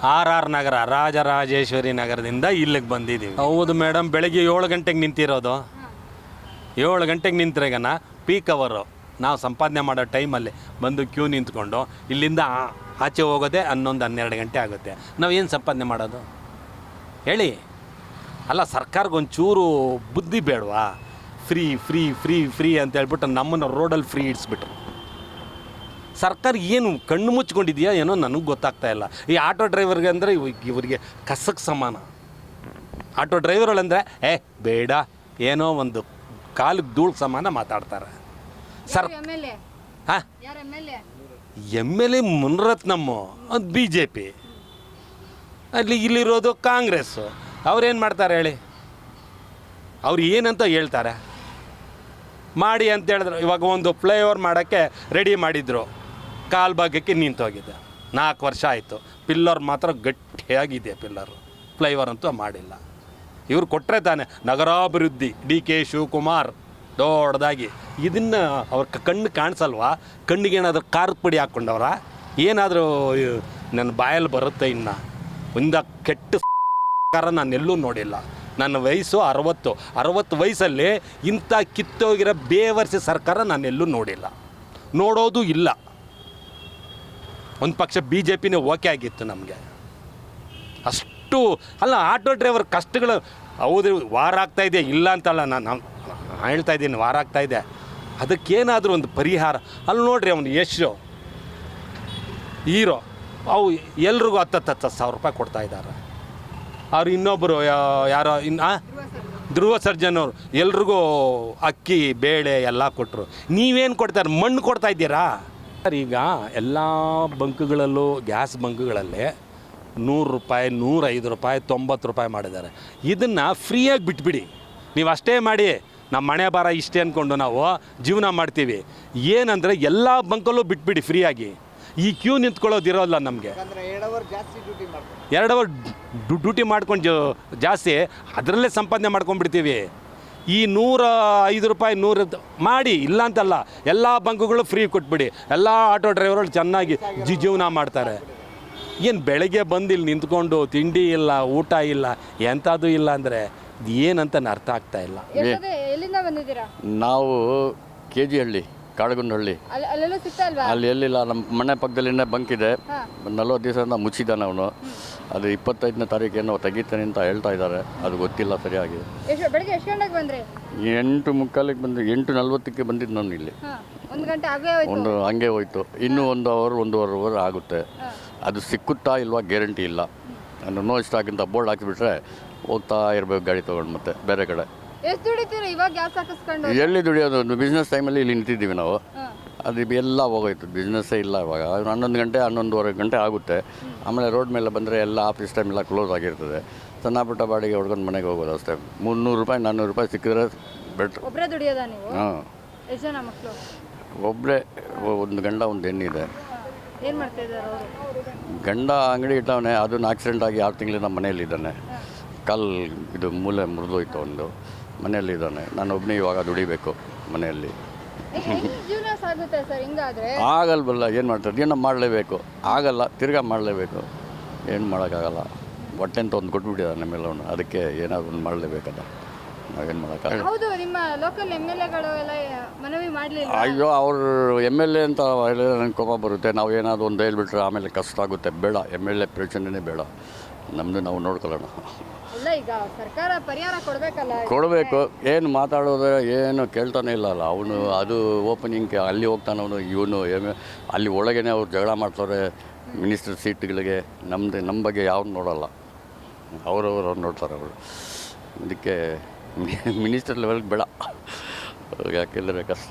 RR ನಗರ ರಾಜರಾಜೇಶ್ವರಿ ನಗರದಿಂದ ಇಲ್ಲಿಗೆ ಬಂದಿದ್ದೀವಿ. ಹೌದು ಮೇಡಮ್, ಬೆಳಗ್ಗೆ 7 ಗಂಟೆಗೆ ನಿಂತಿರೋದು. 7 ಗಂಟೆಗೆ ನಿಂತ್ರೆಗನ ಪೀಕ್ ಅವರು ನಾವು ಸಂಪಾದನೆ ಮಾಡೋ ಟೈಮಲ್ಲಿ ಬಂದು ಕ್ಯೂ ನಿಂತ್ಕೊಂಡು ಇಲ್ಲಿಂದ ಆಚೆ ಹೋಗೋದೇ 11-12 ಗಂಟೆ ಆಗುತ್ತೆ. ನಾವು ಏನು ಸಂಪಾದನೆ ಮಾಡೋದು ಹೇಳಿ? ಅಲ್ಲ, ಸರ್ಕಾರಗೊಂಚೂರು ಬುದ್ಧಿ ಬೇಡವಾ? ಫ್ರೀ ಫ್ರೀ ಫ್ರೀ ಫ್ರೀ ಅಂತ ಹೇಳ್ಬಿಟ್ಟು ನಮ್ಮನ್ನು ರೋಡಲ್ಲಿ ಫ್ರೀ ಇಡಿಸ್ಬಿಟ್ರು. ಸರ್ಕಾರ ಏನು ಕಣ್ಣು ಮುಚ್ಕೊಂಡಿದೆಯಾ ಏನೋ ನನಗೆ ಗೊತ್ತಾಗ್ತಾ ಇಲ್ಲ. ಈ ಆಟೋ ಡ್ರೈವರ್ಗೆ ಅಂದರೆ ಇವರಿಗೆ ಕಸಕ್ಕೆ ಸಮಾನ. ಆಟೋ ಡ್ರೈವರ್ಗಳಂದರೆ ಬೇಡ ಏನೋ ಒಂದು ಕಾಲಿಗೆ ಧೂಳು ಸಮಾನ ಮಾತಾಡ್ತಾರೆ. ಹಾಂ, MLA ಮುನಿರತ್ನಮ್ಮ, ಅದು BJP, ಇಲ್ಲಿರೋದು ಕಾಂಗ್ರೆಸ್ಸು. ಅವ್ರೇನು ಮಾಡ್ತಾರೆ ಹೇಳಿ? ಅವ್ರು ಏನಂತ ಹೇಳ್ತಾರೆ? ಮಾಡಿ ಅಂತ ಹೇಳಿದ್ರು. ಇವಾಗ ಒಂದು ಫ್ಲೈಓವರ್ ಮಾಡೋಕ್ಕೆ ರೆಡಿ ಮಾಡಿದರು, ಕಾಲು ಭಾಗಕ್ಕೆ ನಿಂತೋಗಿದೆ. 4 ವರ್ಷ ಆಯಿತು. ಪಿಲ್ಲರ್ ಮಾತ್ರ ಗಟ್ಟಿಯಾಗಿದೆ. ಪಿಲ್ಲರು ಫ್ಲೈಓವರ್ ಅಂತೂ ಮಾಡಿಲ್ಲ. ಇವ್ರು ಕೊಟ್ಟರೆ ತಾನೆ ನಗರಾಭಿವೃದ್ಧಿ DK ಶಿವಕುಮಾರ್ ದೊಡ್ಡದಾಗಿ. ಇದನ್ನು ಅವ್ರ ಕಣ್ಣು ಕಾಣಿಸಲ್ವಾ? ಕಣ್ಣಿಗೆ ಏನಾದರೂ ಖಾರದ ಪುಡಿ ಹಾಕ್ಕೊಂಡವ್ರ? ಏನಾದರೂ ನನ್ನ ಬಾಯಲ್ಲಿ ಬರುತ್ತೆ? ಇನ್ನು ಒಂದು ಕೆಟ್ಟ ಸರ್ಕಾರ ನಾನೆಲ್ಲೂ ನೋಡಿಲ್ಲ. ನನ್ನ ವಯಸ್ಸು 60 ವಯಸ್ಸಲ್ಲಿ ಇಂಥ ಕಿತ್ತೋಗಿರೋ ಬೇವರ್ಸಿ ಸರ್ಕಾರ ನಾನೆಲ್ಲೂ ನೋಡಿಲ್ಲ, ನೋಡೋದು ಇಲ್ಲ. ಒಂದು ಪಕ್ಷ BJPನೇ ಓಕೆ ಆಗಿತ್ತು ನಮಗೆ. ಅಷ್ಟು ಅಲ್ಲ, ಆಟೋ ಡ್ರೈವರ್ ಕಷ್ಟಗಳು ಹೌದು ವಾರ ಆಗ್ತಾಯಿದೆ, ಇಲ್ಲ ಅಂತಲ್ಲ, ನಾನು ಹೇಳ್ತಾ ಇದ್ದೀನಿ ವಾರ ಆಗ್ತಾಯಿದೆ. ಅದಕ್ಕೇನಾದರೂ ಒಂದು ಪರಿಹಾರ. ಅಲ್ಲಿ ನೋಡ್ರಿ, ಅವನು ಯಶ್ ಹೀರೋ, ಅವು ಎಲ್ರಿಗೂ 10,000 ರೂಪಾಯಿ ಕೊಡ್ತಾಯಿದ್ದಾರೆ. ಅವ್ರು ಇನ್ನೊಬ್ಬರು ಯಾರೋ ಧ್ರುವ ಸರ್ಜನ್ ಅವರು ಎಲ್ರಿಗೂ ಅಕ್ಕಿ ಬೇಳೆ ಎಲ್ಲ ಕೊಟ್ಟರು. ನೀವೇನು ಕೊಡ್ತಾರೆ? ಮಣ್ಣು ಕೊಡ್ತಾ ಇದ್ದೀರಾ? ಈಗ ಎಲ್ಲ ಬಂಕ್ಗಳಲ್ಲೂ ಗ್ಯಾಸ್ ಬಂಕ್ಗಳಲ್ಲಿ 100 ರೂಪಾಯಿ, 105 ರೂಪಾಯಿ, 90 ರೂಪಾಯಿ ಮಾಡಿದ್ದಾರೆ. ಇದನ್ನು ಫ್ರೀಯಾಗಿ ಬಿಟ್ಬಿಡಿ. ನೀವು ಅಷ್ಟೇ ಮಾಡಿ. ನಮ್ಮ ಮನೆ ಭಾರ ಇಷ್ಟೇ ಅಂದ್ಕೊಂಡು ನಾವು ಜೀವನ ಮಾಡ್ತೀವಿ. ಏನಂದರೆ ಎಲ್ಲ ಬಂಕಲ್ಲೂ ಬಿಟ್ಬಿಡಿ ಫ್ರೀಯಾಗಿ. ಈ ಕ್ಯೂ ನಿಂತ್ಕೊಳ್ಳೋದಿರೋಲ್ಲ ನಮಗೆ. 2 ಅವರ್ ಡ್ಯೂಟಿ ಮಾಡ್ಕೊಂಡು ಜಾಸ್ತಿ ಅದರಲ್ಲೇ ಸಂಪಾದನೆ ಮಾಡ್ಕೊಂಡ್ಬಿಡ್ತೀವಿ. ಈ 105 ರೂಪಾಯಿ 100 ಮಾಡಿ, ಇಲ್ಲ ಅಂತಲ್ಲ, ಎಲ್ಲ ಬಂಕ್ಗಳು ಫ್ರೀ ಕೊಟ್ಬಿಡಿ. ಎಲ್ಲ ಆಟೋ ಡ್ರೈವರ್ಗಳು ಚೆನ್ನಾಗಿ ಜೀವನ ಮಾಡ್ತಾರೆ. ಏನು ಬೆಳಗ್ಗೆ ಬಂದು ಇಲ್ಲಿ ನಿಂತ್ಕೊಂಡು ತಿಂಡಿ ಇಲ್ಲ, ಊಟ ಇಲ್ಲ, ಎಂಥದ್ದು ಇಲ್ಲ ಅಂದರೆ ಏನಂತ ಅರ್ಥ ಆಗ್ತಾ ಇಲ್ಲ. ಎಲ್ಲಿಂದ ಬಂದಿದ್ದೀರಾ? ನಾವು KG ಹಳ್ಳಿ, ಕಾಡಗುಂಡಹಳ್ಳಿ. ಅಲ್ಲಿ ಎಲ್ಲಿಲ್ಲ, ನಮ್ಮ ಮನೆ ಪಕ್ಕದಲ್ಲಿನೇ ಬಂಕ್ ಇದೆ. 40 ದಿವಸದಿಂದ ಮುಚ್ಚಿದ್ದಾನೆ ಅವನು. ಅದು 25ನೇ ತಾರೀಕೇನೋ ತೆಗಿತಾನೆ ಅಂತ ಹೇಳ್ತಾ ಇದ್ದಾರೆ. ಅದು ಗೊತ್ತಿಲ್ಲ ಸರಿಯಾಗಿ. ಬೆಳಗ್ಗೆ ಎಷ್ಟು ಗಂಟೆಗೆ ಬಂದ್ರಿ? 8:45ಕ್ಕೆ ಬಂದು 8:40ಕ್ಕೆ ಬಂದಿದ್ದು ನಾನು ಇಲ್ಲಿ. 1 ಗಂಟೆ ಹಂಗೆ ಹೋಯ್ತು. ಇನ್ನೂ 1 ಅವರ್ 1.5 ಅವರ್ ಆಗುತ್ತೆ. ಅದು ಸಿಕ್ಕುತ್ತಾ ಇಲ್ವಾ ಗ್ಯಾರಂಟಿ ಇಲ್ಲ. ನಾನು ನೋ ಸ್ಟಾಕ್ ಬೋರ್ಡ್ ಹಾಕಿಬಿಟ್ರೆ ಹೋಗ್ತಾ ಇರಬೇಕು ಗಾಡಿ ತೊಗೊಂಡು ಮತ್ತೆ ಬೇರೆ ಕಡೆ. ಎಷ್ಟು ದುಡಿತೀರಿ ಇವಾಗ ಗ್ಯಾಸ್ ಹಾಕಿಸ್ಕೊಂಡು? ಎಲ್ಲಿ ದುಡಿಯೋದು? ಬಿಸ್ನೆಸ್ ಟೈಮಲ್ಲಿ ಇಲ್ಲಿ ನಿಂತಿದ್ದೀವಿ ನಾವು. ಅದು ಎಲ್ಲ ಹೋಗೋಯ್ತು, ಬಿಸ್ನೆಸ್ಸೇ ಇಲ್ಲ ಇವಾಗ. 11 ಗಂಟೆ 11:15 ಗಂಟೆ ಆಗುತ್ತೆ. ಆಮೇಲೆ ರೋಡ್ ಮೇಲೆ ಬಂದರೆ ಎಲ್ಲ ಆಫೀಸ್ ಟೈಮ್ ಎಲ್ಲ ಕ್ಲೋಸ್ ಆಗಿರ್ತದೆ. ಸಣ್ಣ ಪುಟ್ಟ ಬಾಡಿಗೆ ಹೊಡ್ಕೊಂಡು ಮನೆಗೆ ಹೋಗೋದು ಅಷ್ಟೇ. 300 ರೂಪಾಯಿ 400 ರೂಪಾಯಿ ಸಿಕ್ಕಿದ್ರೆ ಬೆಟ್ರ್. ಒಬ್ಬರೇ ದುಡಿಯೋದಾ ನೀವು? ಹಾಂ. ಎಷ್ಟು ಜನ ಮಕ್ಕಳು? ಒಬ್ಬರೇ, 1 ಗಂಡ 1 ಹೆಣ್ಣಿದೆ. ಏನು ಮಾಡ್ತಾಯಿದ್ದಾರೆ ಅವರು? ಗಂಡ ಅಂಗಡಿ ಇಟ್ಟವನೇ. ಅದನ್ನು ಆಕ್ಸಿಡೆಂಟ್ ಆಗಿ 6 ತಿಂಗಳಿಂದ ಮನೆಯಲ್ಲಿದ್ದಾನೆ. ಇದು ಮೂಲೆ ಮುರಿದೋಯ್ತು ಒಂದು. ಮನೆಯಲ್ಲಿದ್ದಾನೆ. ನಾನು ಒಬ್ಬನೇ ಇವಾಗ ದುಡಿಬೇಕು ಮನೆಯಲ್ಲಿ. ಜೀವನ ಸಾಗುತ್ತೆ ಸರ್ ಹಿಂಗಾದ್ರೆ? ಆಗಲ್ವಲ್ಲ, ಏನು ಮಾಡ್ತಾರೆ? ಏನೋ ಮಾಡಲೇಬೇಕು. ಆಗಲ್ಲ, ತಿರ್ಗಾ ಮಾಡಲೇಬೇಕು. ಏನು ಮಾಡೋಕ್ಕಾಗಲ್ಲ. ಹೊಟ್ಟೆ ಅಂತ ಒಂದು ಕೊಟ್ಬಿಟ್ಟಿದ್ದಾರೆ ನಮ್ಮೆಲ್ಲವನು. ಅದಕ್ಕೆ ಏನಾದ್ರು ಒಂದು ಮಾಡಲೇಬೇಕಲ್ಲ, ನಾವೇನು ಮಾಡೋಕ್ಕಾಗಲ್ಲ. ಹೌದು, ನಿಮ್ಮ ಲೋಕಲ್ MLAಗಳು ಎಲ್ಲ ಮನವಿ ಮಾಡಲಿಲ್ಲ? ಅಯ್ಯೋ, ಅವರು MLA ಅಂತ ಹೇಳಿದ್ರೆ ನನಗೆ ಕೋಪ ಬರುತ್ತೆ. ನಾವು ಏನಾದರೂ ಒಂದು ಹೇಳ್ಬಿಟ್ರೆ ಆಮೇಲೆ ಕಷ್ಟ ಆಗುತ್ತೆ. ಬೇಡ, MLA ಪ್ರಯೋಜನನೇ ಬೇಡ. ನಮ್ಮದು ನಾವು ನೋಡ್ಕೊಳ್ಳೋಣ. ಅಲ್ಲ, ಈಗ ಸರ್ಕಾರ ಪರಿಹಾರ ಕೊಡಬೇಕು. ಏನು ಮಾತಾಡೋದ್ರೆ ಏನು ಕೇಳ್ತಾನೆ ಇಲ್ಲಲ್ಲ ಅವನು. ಅದು ಓಪನಿಂಗ್ ಅಲ್ಲಿ ಹೋಗ್ತಾನೆ ಅವನು. ಇವನು ಅಲ್ಲಿ ಒಳಗೇ ಅವ್ರು ಜಗಳ ಮಾಡ್ತಾರೆ ಮಿನಿಸ್ಟರ್ ಸೀಟ್ಗಳಿಗೆ. ನಮ್ಮ ಬಗ್ಗೆ ಯಾವ್ದು ನೋಡೋಲ್ಲ, ಅವ್ರು ನೋಡ್ತಾರೆ ಅವರು. ಅದಕ್ಕೆ ಮಿನಿಸ್ಟರ್ ಲೆವೆಲ್ಗೆ ಬೇಡ, ಯಾಕೆಂದರೆ ಕಷ್ಟ.